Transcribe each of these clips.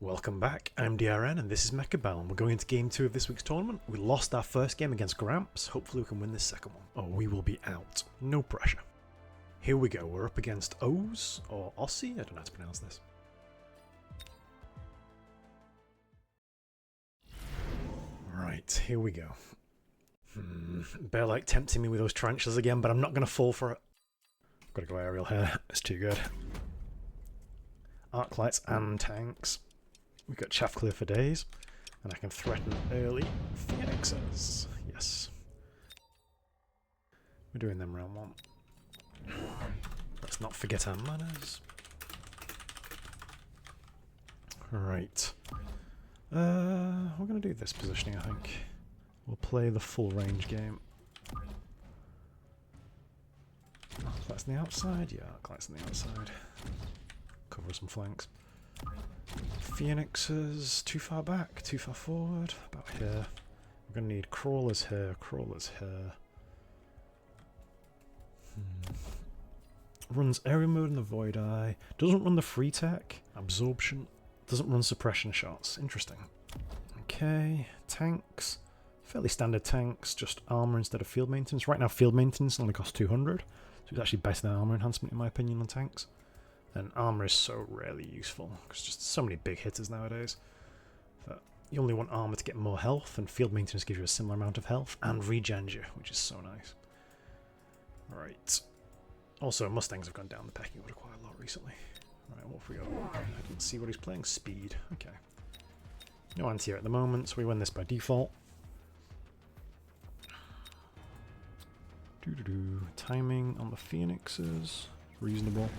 Welcome back, I'm DRN and this is Mechabellum. We're going into game 2 of this week's tournament. We lost our first game against Gramps, hopefully we can win this second one. Or we will be out. No pressure. Here we go, we're up against Oz, or Aussie, I don't know how to pronounce this. Right, here we go. Bear like tempting me with those tarantulas again, but I'm not going to fall for it. Gotta go aerial here, it's too good. Arc lights and tanks. We've got chaff clear for days, and I can threaten early phoenixes. Yes. We're doing them round one. Let's not forget our manners. Right. We're going to do this positioning, I think. We'll play the full range game. Arclights on the outside? Yeah, arclights on the outside. Cover some flanks. Phoenixes, too far back, too far forward, about here. We're going to need crawlers here, crawlers here. Runs area mode in the Void Eye. Doesn't run the free tech, absorption. Doesn't run suppression shots. Interesting. Okay, tanks. Fairly standard tanks, just armor instead of field maintenance. Right now field maintenance only costs 200, so it's actually better than armor enhancement in my opinion on tanks. And armor is so rarely useful, because just so many big hitters nowadays that you only want armor to get more health, and field maintenance gives you a similar amount of health, and regens you, which is so nice. Right. Also, Mustangs have gone down the pecking order quite a lot recently. Right, what have we got? I didn't see what he's playing. Speed. Okay. No anti-air at the moment, so we win this by default. Timing on the Phoenixes. Reasonable.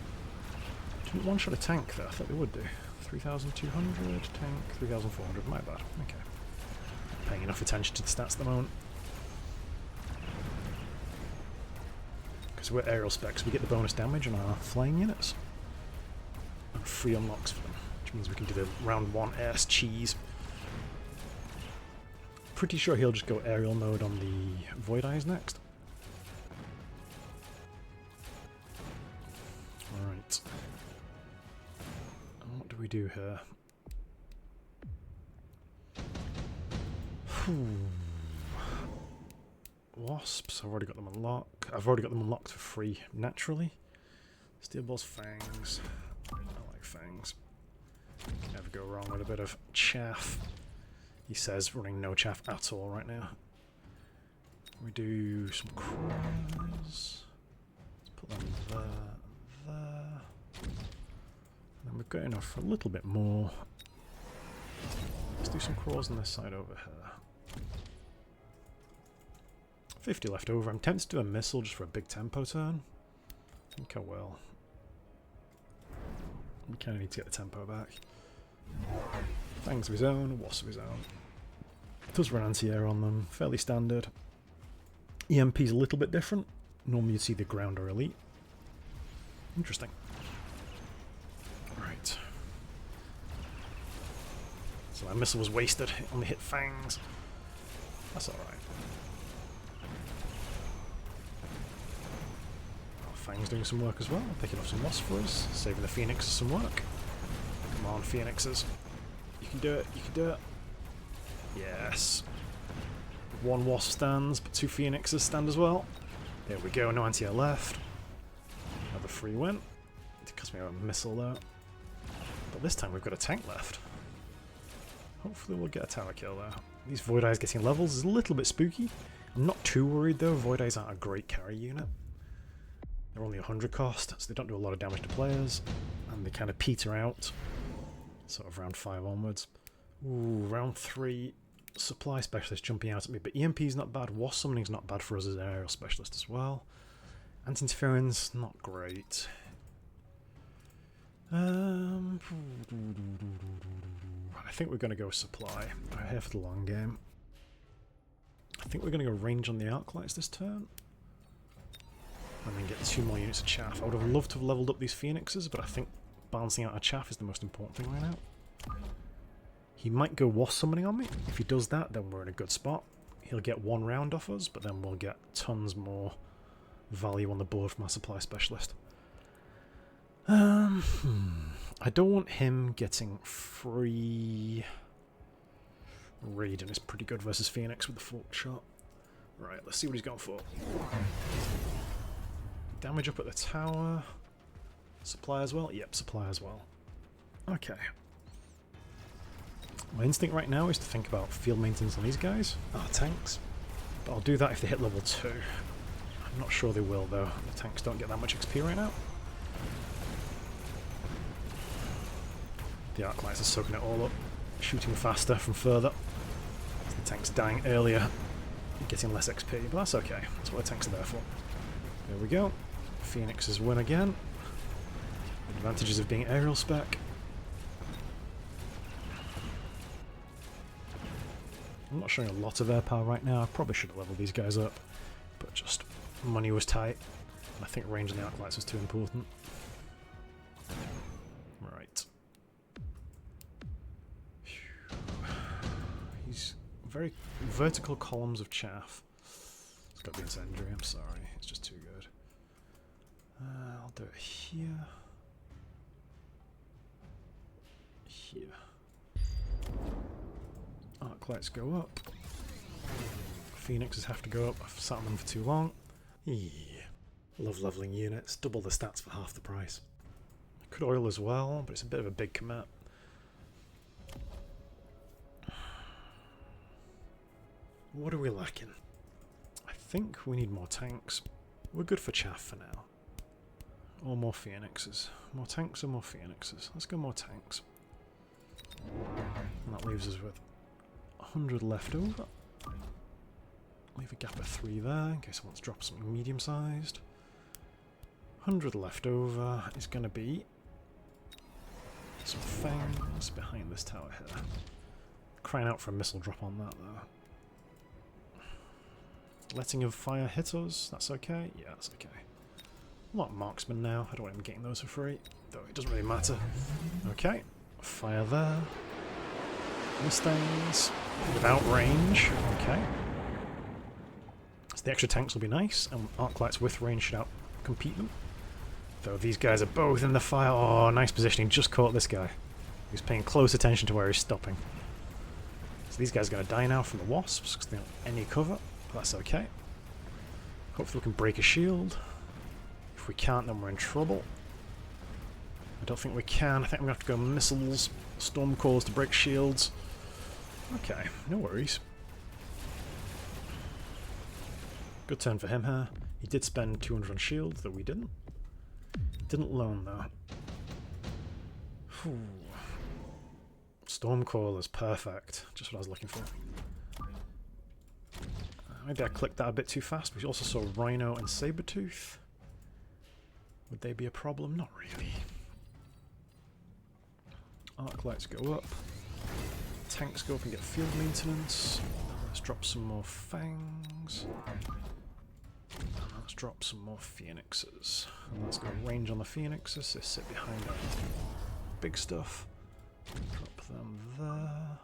Didn't one-shot a tank there, I thought they would do. 3,200, tank, 3,400, my bad. Okay. Not paying enough attention to the stats at the moment. Because we're aerial specs, we get the bonus damage on our flying units. And free unlocks for them, which means we can do the round 1 ass cheese. Pretty sure he'll just go aerial mode on the Void Eyes next. Alright. What do we do here? Wasps, I've already got them unlocked. I've already got them unlocked for free, naturally. Steel Ball's fangs. I like fangs. Can never go wrong with a bit of chaff. He says running no chaff at all right now. We do some crawlers. Let's put them there. And then we've got enough for a little bit more. Let's do some crawls on this side over here. 50 left over. I'm tempted to do a missile just for a big tempo turn. I think I will. We kind of need to get the tempo back. Fangs of his own, wasp of his own. Does run anti-air on them, fairly standard. EMP's a little bit different. Normally you'd see the ground or elite. Interesting. Right. So that missile was wasted. It only hit fangs. That's alright. Oh, fangs doing some work as well. Picking off some wasps for us. Saving the phoenixes some work. Come on, phoenixes. You can do it. You can do it. Yes. 1 wasp stands, but 2 phoenixes stand as well. There we go. No anti-air left. Another free win. It cost me a missile though. But this time we've got a tank left. Hopefully we'll get a tower kill there. These Void Eyes getting levels is a little bit spooky. I'm not too worried though. Void Eyes aren't a great carry unit. They're only 100 cost, so they don't do a lot of damage to players. And they kind of peter out. Sort of round 5 onwards. Ooh, round 3. Supply specialist jumping out at me. But EMP's not bad. Wasp summoning's not bad for us as an aerial specialist as well. Anti-interference, not great. I think we're going to go supply. We're here for the long game. I think we're going to go range on the arc lights this turn. And then get 2 more units of chaff. I would have loved to have leveled up these phoenixes, but I think balancing out our chaff is the most important thing right now. He might go wasp summoning on me. If he does that, then we're in a good spot. He'll get 1 round off us, but then we'll get tons more value on the board from our supply specialist. I don't want him getting free. Raiden is pretty good versus Phoenix with the forked shot. Right, let's see what he's going for. Damage up at the tower. Supply as well? Yep, supply as well. Okay. My instinct right now is to think about field maintenance on these guys. Tanks. But I'll do that if they hit level 2. I'm not sure they will though. The tanks don't get that much XP right now. The arc lights are soaking it all up. Shooting faster from further. The tank's dying earlier. Getting less XP, but that's okay. That's what the tanks are there for. There we go. Phoenixes win again. Advantages of being aerial spec. I'm not showing a lot of air power right now. I probably should have leveled these guys up, but just money was tight, and I think range on the arc lights was too important. Right. He's very vertical columns of chaff. It's got to be incendiary. I'm sorry, it's just too good. I'll do it here. Here. Arc lights go up. Phoenixes have to go up. I've sat on them for too long. Yeah. Love leveling units. Double the stats for half the price. I could oil as well, but it's a bit of a big commit. What are we lacking? I think we need more tanks. We're good for chaff for now. Or more Phoenixes. More tanks or more Phoenixes? Let's go more tanks. And that leaves us with 100 left over. Leave a gap of 3 there in case I want to drop something medium sized. 100 left over is going to be some fangs behind this tower here. Crying out for a missile drop on that though. Letting of fire hit us, that's okay? Yeah, that's okay. A lot of marksmen now, I don't want him getting those for free, though it doesn't really matter. Okay, fire there. Mustangs without range, okay. So the extra tanks will be nice, and arc lights with range should out-compete them. Though these guys are both in the fire. Oh, nice positioning, just caught this guy. He's paying close attention to where he's stopping. So these guys are going to die now from the wasps, because they don't have any cover. But that's okay. Hopefully we can break a shield. If we can't, then we're in trouble. I don't think we can. I think I'm going to have to go missiles, Stormcallers to break shields. Okay, no worries. Good turn for him here. He did spend 200 on shield, though we didn't. Didn't loan though. Whew. Stormcallers, perfect. Just what I was looking for. Maybe I clicked that a bit too fast. We also saw Rhino and Sabretooth. Would they be a problem? Not really. Arc lights go up. Tanks go up and get field maintenance. Let's drop some more fangs. And let's drop some more phoenixes. And let's go range on the phoenixes. They sit behind our big stuff. Drop them there.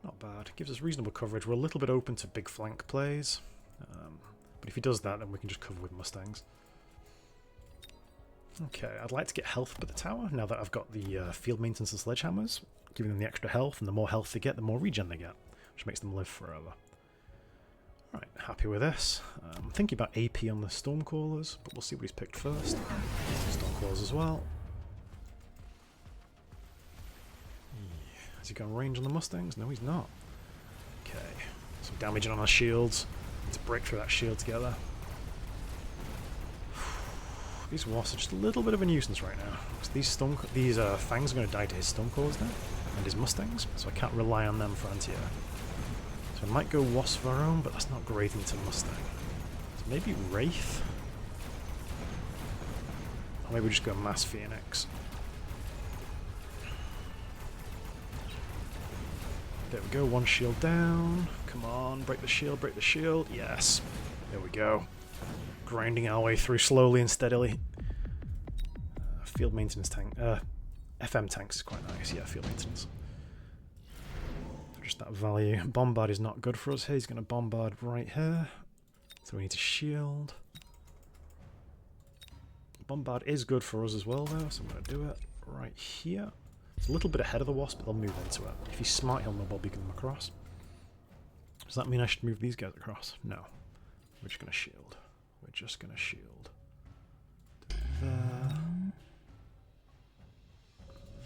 Not bad. Gives us reasonable coverage. We're a little bit open to big flank plays. But if he does that, then we can just cover with Mustangs. Okay, I'd like to get health up at the tower, now that I've got the field maintenance and sledgehammers. Giving them the extra health, and the more health they get, the more regen they get. Which makes them live forever. Right, happy with this. I'm thinking about AP on the Stormcallers, but we'll see what he's picked first. Stormcallers as well. Has he got range on the Mustangs? No, he's not. Okay, some damage on our shields. Need to break through that shield together. These wasps are just a little bit of a nuisance right now. These fangs are going to die to his Stormcallers now, and his Mustangs, so I can't rely on them for anti-air. So I might go wasp of our own, but that's not great into Mustang. So maybe Wraith? Or maybe we just go Mass Phoenix. There we go, one shield down. Come on, break the shield, break the shield. Yes. There we go. Grinding our way through slowly and steadily. Field maintenance tank. FM tanks is quite nice. Yeah, field maintenance. Just that value. Bombard is not good for us here. He's going to bombard right here. So we need to shield. Bombard is good for us as well, though, so I'm going to do it. right here. It's a little bit ahead of the Wasp, but they'll move into it. If he's smart, he'll no beacon them across. Does that mean I should move these guys across? No. We're just going to shield. We're just going to shield. There.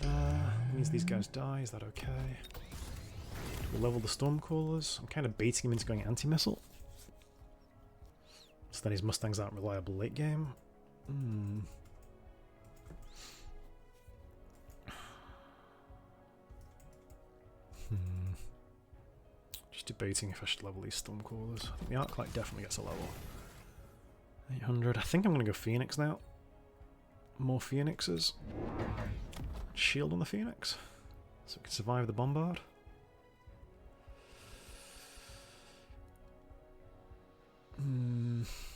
There. That means these guys die. Is that okay? We'll level the Stormcallers. I'm kind of baiting him into going anti-missile. So then his Mustangs aren't reliable late game. Just debating if I should level these Stormcallers. I think the Arclight definitely gets a level. 800. I think I'm going to go Phoenix now. More Phoenixes. Shield on the Phoenix. So we can survive the bombard.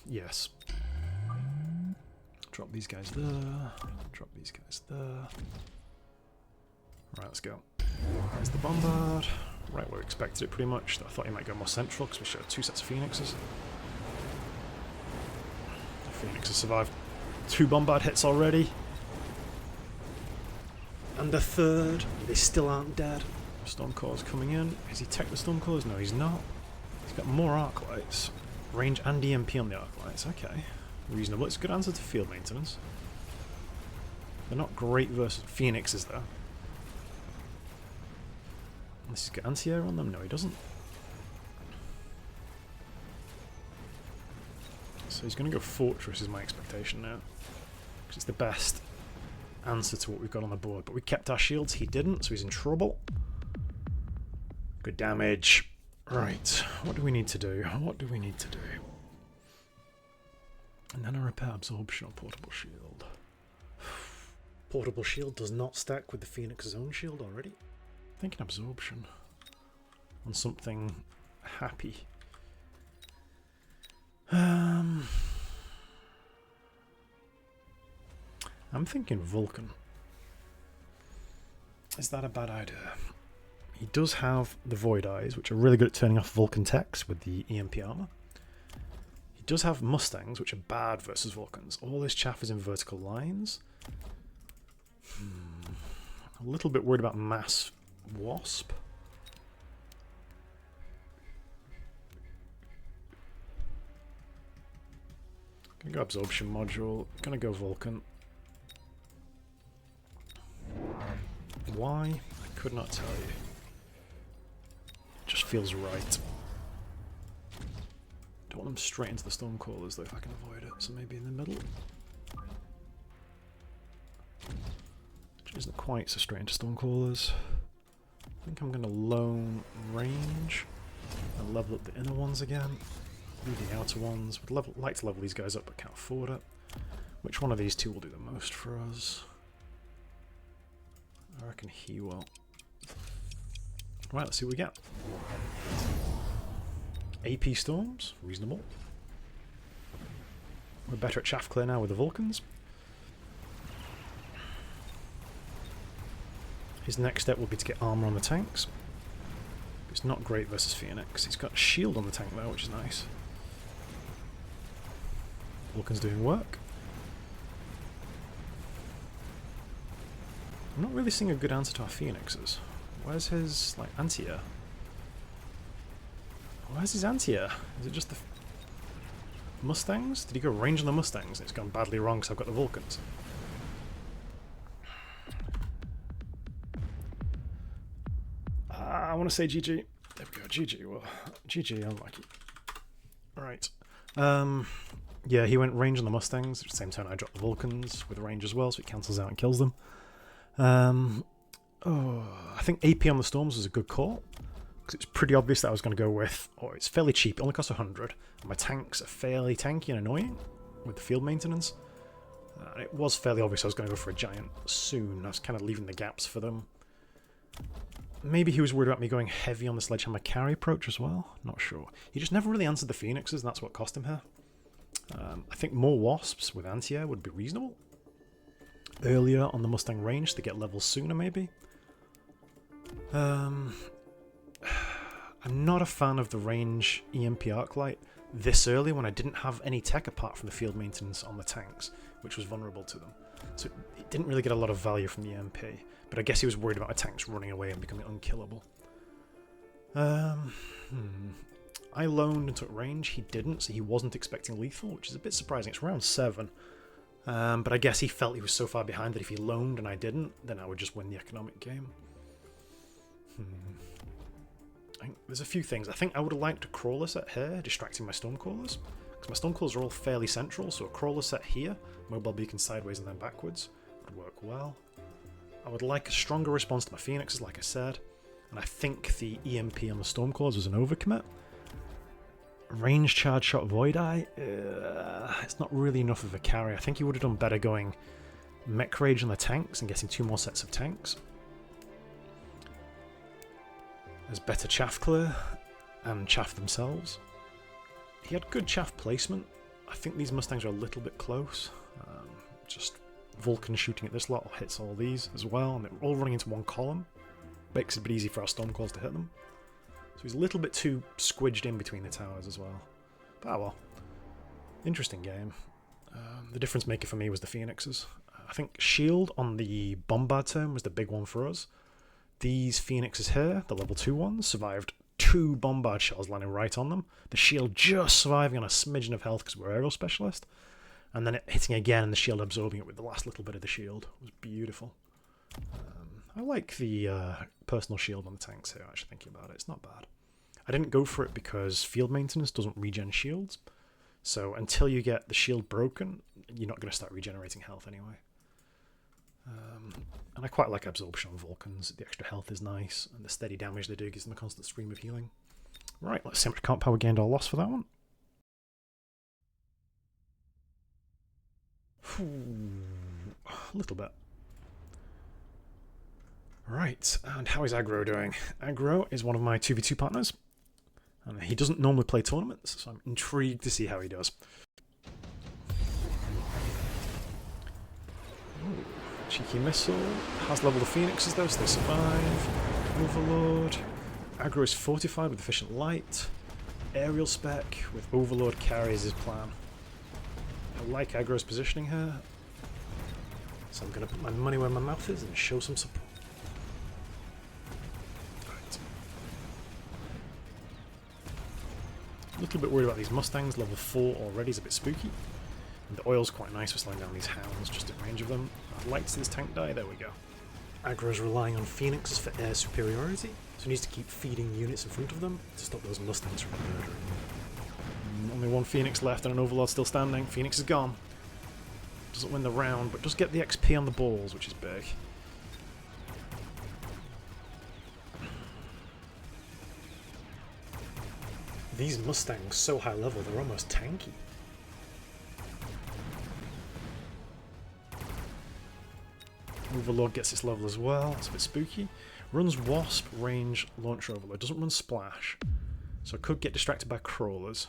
Yes. Drop these guys there. Drop these guys there. Right, let's go. There's the bombard. Right where we expected it pretty much. I thought he might go more central because we showed 2 sets of Phoenixes. The Phoenixes survived 2 bombard hits already. And the 3rd. They still aren't dead. Stormcallers coming in. Is he tech the Stormcallers? No, he's not. He's got more Arclights. Range and EMP on the Arclights. Okay. Reasonable. It's a good answer to field maintenance. They're not great versus Phoenixes though. Unless he's got anti-air on them? No, he doesn't. So he's going to go Fortress is my expectation now. Because it's the best answer to what we've got on the board. But we kept our shields, he didn't, so he's in trouble. Good damage. Right, what do we need to do? What do we need to do? And then a repair absorption or portable shield. Portable shield does not stack with the Phoenix's own shield already. Thinking absorption on something happy. I'm thinking Vulcan. Is that a bad idea? He does have the Void Eyes, which are really good at turning off Vulcan techs with the EMP armor. He does have Mustangs, which are bad versus Vulcans. All this chaff is in vertical lines. A little bit worried about mass Wasp. Gonna go Absorption Module. Gonna go Vulcan. Why? I could not tell you. Just feels right. Don't want them straight into the Stormcallers though if I can avoid it, so maybe in the middle. Which isn't quite so straight into Stormcallers. I think I'm going to lone range and level up the inner ones again. Leave the outer ones. Would like to level these guys up but can't afford it. Which one of these two will do the most for us? I reckon he will. Right, let's see what we get. AP Storms, reasonable. We're better at chaff clear now with the Vulcans. His next step will be to get armor on the tanks. It's not great versus Phoenix. He's got a shield on the tank though, which is nice. Vulcan's doing work. I'm not really seeing a good answer to our Phoenixes. Where's his, like, anti-air? Where's his anti-air? Is it just the Mustangs? Did he go range on the Mustangs? It's gone badly wrong because I've got the Vulcans. I want to say GG. There we go, GG. Well, GG, unlucky. Right. Yeah, he went range on the Mustangs. At the same time, I dropped the Vulcans with range as well, so it cancels out and kills them. I think AP on the Storms was a good call. Because it's pretty obvious that I was going to go with... Oh, it's fairly cheap. It only costs 100. And my tanks are fairly tanky and annoying with the field maintenance. It was fairly obvious I was going to go for a giant soon. I was kind of leaving the gaps for them. Maybe he was worried about me going heavy on the sledgehammer carry approach as well. Not sure. He just never really answered the Phoenixes, and that's what cost him here. I think more Wasps with anti-air would be reasonable. Earlier on the Mustang range to get levels sooner, maybe. I'm not a fan of the range EMP Arclight this early when I didn't have any tech apart from the field maintenance on the tanks, which was vulnerable to them. So it didn't really get a lot of value from the MP, but I guess he was worried about my tanks running away and becoming unkillable. I loaned and took range. He didn't, so he wasn't expecting lethal, which is a bit surprising. It's round 7. But I guess he felt he was so far behind that if he loaned and I didn't, then I would just win the economic game. There's a few things. I think I would have liked a crawler set here, distracting my Stormcallers. Because my Stormcallers are all fairly central, so a crawler set here, mobile beacon sideways and then backwards, would work well. I would like a stronger response to my Phoenixes, like I said. And I think the EMP on the Stormcallers was an overcommit. Range charge shot Void Eye, it's not really enough of a carry. I think he would have done better going Mech Rage on the tanks and getting 2 more sets of tanks. There's better chaff clear and chaff themselves. He had good chaff placement. I think these Mustangs are a little bit close. Just Vulcan shooting at this lot hits all these as well, and they're all running into one column. Makes it a bit easy for our Stormcalls to hit them. So he's a little bit too squidged in between the towers as well. But well, interesting game. The difference maker for me was the Phoenixes. I think shield on the bombard turn was the big one for us. These Phoenixes here, the level 2 ones, survived 2 bombard shells landing right on them. The shield just surviving on a smidgen of health because we're aerial specialist. And then it hitting again and the shield absorbing it with the last little bit of the shield. It was beautiful. I like the personal shield on the tanks here, actually, thinking about it. It's not bad. I didn't go for it because field maintenance doesn't regen shields. So until you get the shield broken, you're not going to start regenerating health anyway. And I quite like absorption on Vulcans. The extra health is nice, and the steady damage they do gives them a constant stream of healing. Right, let's see how much comp power gained or lost for that one. A little bit. Right, and how is Aggro doing? Aggro is one of my 2v2 partners, and he doesn't normally play tournaments, so I'm intrigued to see how he does. Ooh, cheeky missile, has leveled the Phoenixes though, so they survive. Overlord. Aggro is fortified with efficient light. Aerial spec with Overlord carries his plan. I like Aggro's positioning here, so I'm going to put my money where my mouth is and show some support. A little bit worried about these Mustangs. Level 4 already is a bit spooky. And the oil's quite nice for slowing down these hounds just in range of them. I'd like to see this tank die. There we go. Aggro's relying on Phoenixes for air superiority, so he needs to keep feeding units in front of them to stop those Mustangs from murdering. Only one Phoenix left and an Overlord still standing. Phoenix is gone. Doesn't win the round, but does get the XP on the balls, which is big. These Mustangs so high level, they're almost tanky. Overlord gets its level as well, it's a bit spooky. Runs Wasp, range, launcher Overlord. Doesn't run Splash, so it could get distracted by crawlers.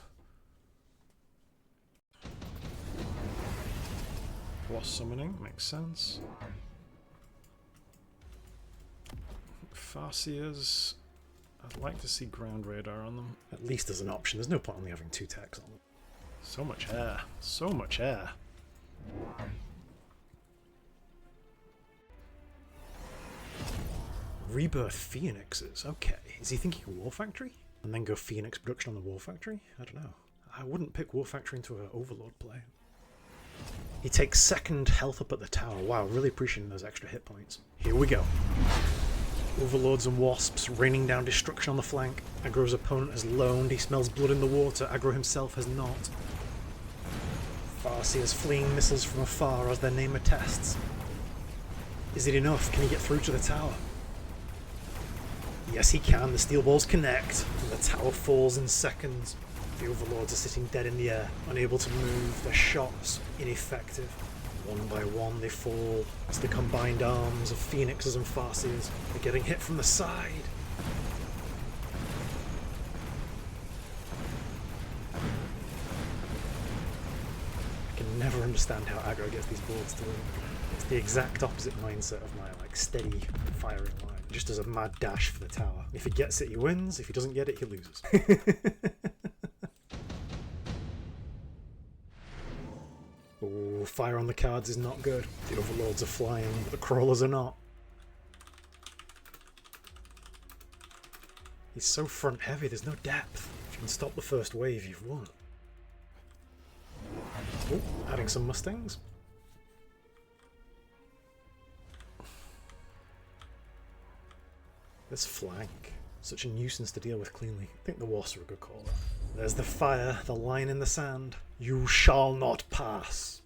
Wasp summoning, makes sense. Farseers. I'd like to see ground radar on them. At least as an option. There's no point only having 2 techs on them. So much air. So much air. Rebirth Phoenixes. Okay. Is he thinking War Factory? And then go Phoenix production on the War Factory? I don't know. I wouldn't pick War Factory into an Overlord play. He takes 2nd health up at the tower. Wow, really appreciating those extra hit points. Here we go. Overlords and Wasps raining down destruction on the flank. Aggro's opponent has loaned, he smells blood in the water. Aggro himself has not. Farseers fleeing missiles from afar as their name attests. Is it enough? Can he get through to the tower? Yes he can, the steel balls connect, and the tower falls in seconds. The Overlords are sitting dead in the air, unable to move, their shots ineffective. One by one they fall as the combined arms of Phoenixes and Farseers are getting hit from the side. I can never understand how Aggro gets these boards to win. It's the exact opposite mindset of my steady firing line. He just does a mad dash for the tower. If he gets it, he wins. If he doesn't get it, he loses. Oh, fire on the cards is not good. The overlords are flying, but the crawlers are not. He's so front heavy, there's no depth. If you can stop the first wave, you've won. Oh, adding some Mustangs. This flank. Such a nuisance to deal with cleanly. I think the wasps are a good call. There's the fire, the line in the sand. You shall not pass.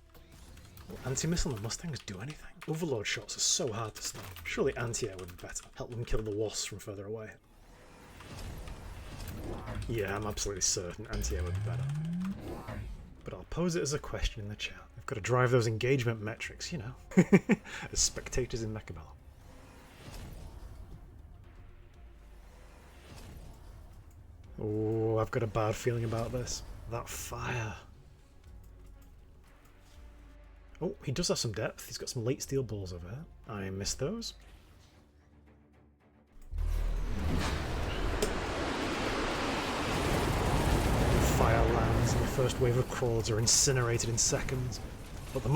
Will anti-missile and Mustangs do anything? Overlord shots are so hard to stop. Surely anti-air would be better. Help them kill the wasps from further away. Yeah, I'm absolutely certain anti-air would be better. But I'll pose it as a question in the chat. I've got to drive those engagement metrics, you know. As spectators in Mechabellum. Oh, I've got a bad feeling about this. That fire. Oh, he does have some depth. He's got some late steel balls over here. I missed those. Fire lands and the first wave of crawlers are incinerated in seconds. But the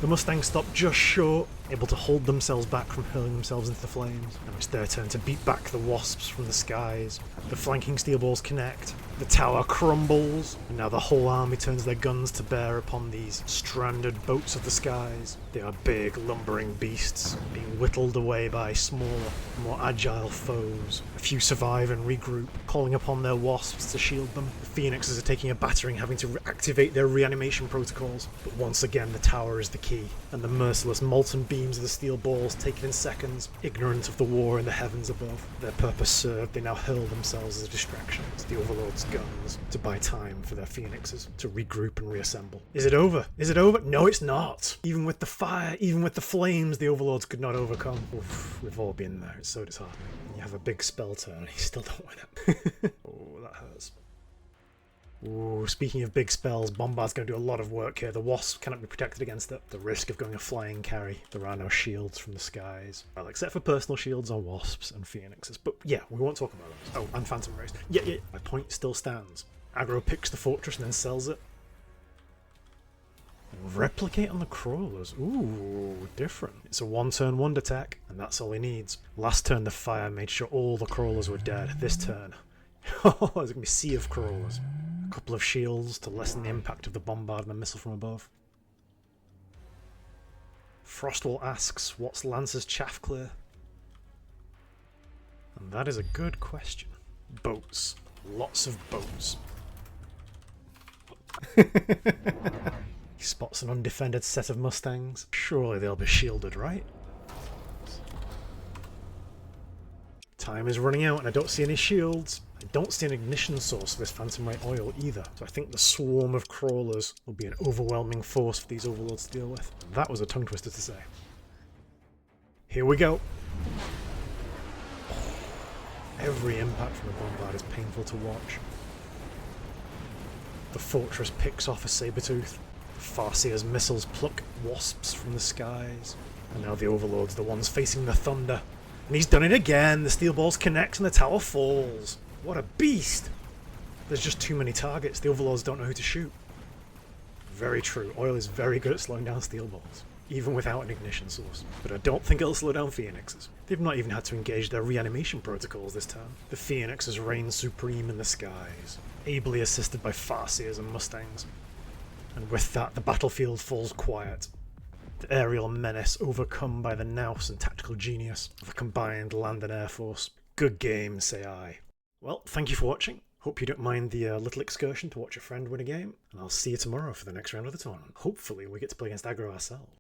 Mustangs stop just short, able to hold themselves back from hurling themselves into the flames. Now it's their turn to beat back the wasps from the skies. The flanking steel balls connect, the tower crumbles, and now the whole army turns their guns to bear upon these stranded boats of the skies. They are big, lumbering beasts, being whittled away by smaller, more agile foes. A few survive and regroup, calling upon their wasps to shield them. The phoenixes are taking a battering, having to activate their reanimation protocols. But once again, the tower is the key, and the merciless molten beams of the steel balls taken in seconds, ignorant of the war in the heavens above. Their purpose served, they now hurl themselves as a distraction to the Overlord's guns, to buy time for their phoenixes to regroup and reassemble. Is it over? Is it over? No, it's not! Even with the fire, even with the flames, the Overlords could not overcome. Oof, we've all been there, it's so disheartening. You have a big spell turn and you still don't win it. Oh, that hurts. Ooh, speaking of big spells, Bombard's going to do a lot of work here. The Wasp cannot be protected against it. The risk of going a flying carry. There are no shields from the skies. Well, except for personal shields on Wasps and Phoenixes. But yeah, we won't talk about those. Oh, and Phantom Rays. Yeah, my point still stands. Aggro picks the fortress and then sells it. And replicate on the crawlers. Ooh, different. It's a one-turn wonder attack, and that's all he needs. Last turn the fire made sure all the crawlers were dead. This turn, oh, there's going to be a sea of crawlers. A couple of shields to lessen the impact of the bombard and the missile from above. Frostwall asks, what's Lance's chaff clear? And that is a good question. Boats. Lots of boats. He spots an undefended set of Mustangs. Surely they'll be shielded, right? Time is running out and I don't see any shields. I don't see an ignition source for this Phantom Ray oil either. So I think the swarm of crawlers will be an overwhelming force for these Overlords to deal with. That was a tongue twister to say. Here we go. Every impact from the bombard is painful to watch. The fortress picks off a Sabertooth. Farseer's missiles pluck wasps from the skies. And now the Overlords, the ones facing the thunder. And he's done it again! The steel balls connect and the tower falls. What a beast! There's just too many targets. The Overlords don't know who to shoot. Very true. Oil is very good at slowing down steel balls, even without an ignition source. But I don't think it'll slow down Phoenixes. They've not even had to engage their reanimation protocols this time. The Phoenixes reign supreme in the skies, ably assisted by Farseers and Mustangs. And with that, the battlefield falls quiet. The aerial menace overcome by the nous and tactical genius of a combined land and air force. Good game, say I. Well, thank you for watching. Hope you don't mind the little excursion to watch a friend win a game. And I'll see you tomorrow for the next round of the tournament. Hopefully we get to play against Aggro ourselves.